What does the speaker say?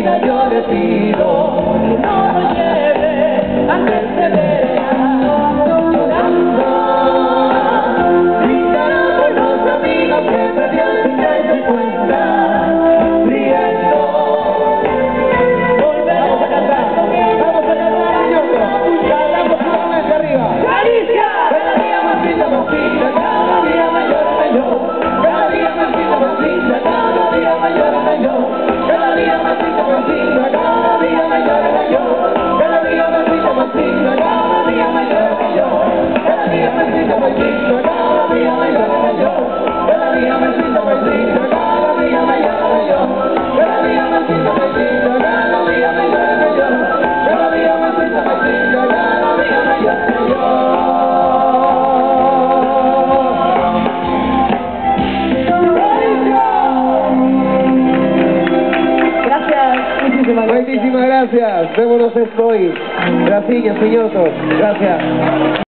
vida yo le pido que no lo lleve a que se vea llorando. Brindará por los amigos que perdió sin darse cuenta, riendo. Vamos a cantar, niños. Cantamos nuevamente arriba. ¡Galicia! Cada día más linda, más fina, cada día mayor, mayor. Cada día más linda, más linda, cada día mayor, mayor. Cada día más linda, más linda, cada día mayor, mayor. Cada día más linda, más linda, cada día mayor, mayor. Cada día más linda, más linda, cada día mayor, mayor. Cada día más linda, más linda, cada día mayor, mayor. Cada día más linda, más linda, cada día mayor, mayor. Cada día más linda, más linda, cada día mayor, mayor. Muchísimas gracias. Vémonos esto hoy. Gracias, señor. Gracias.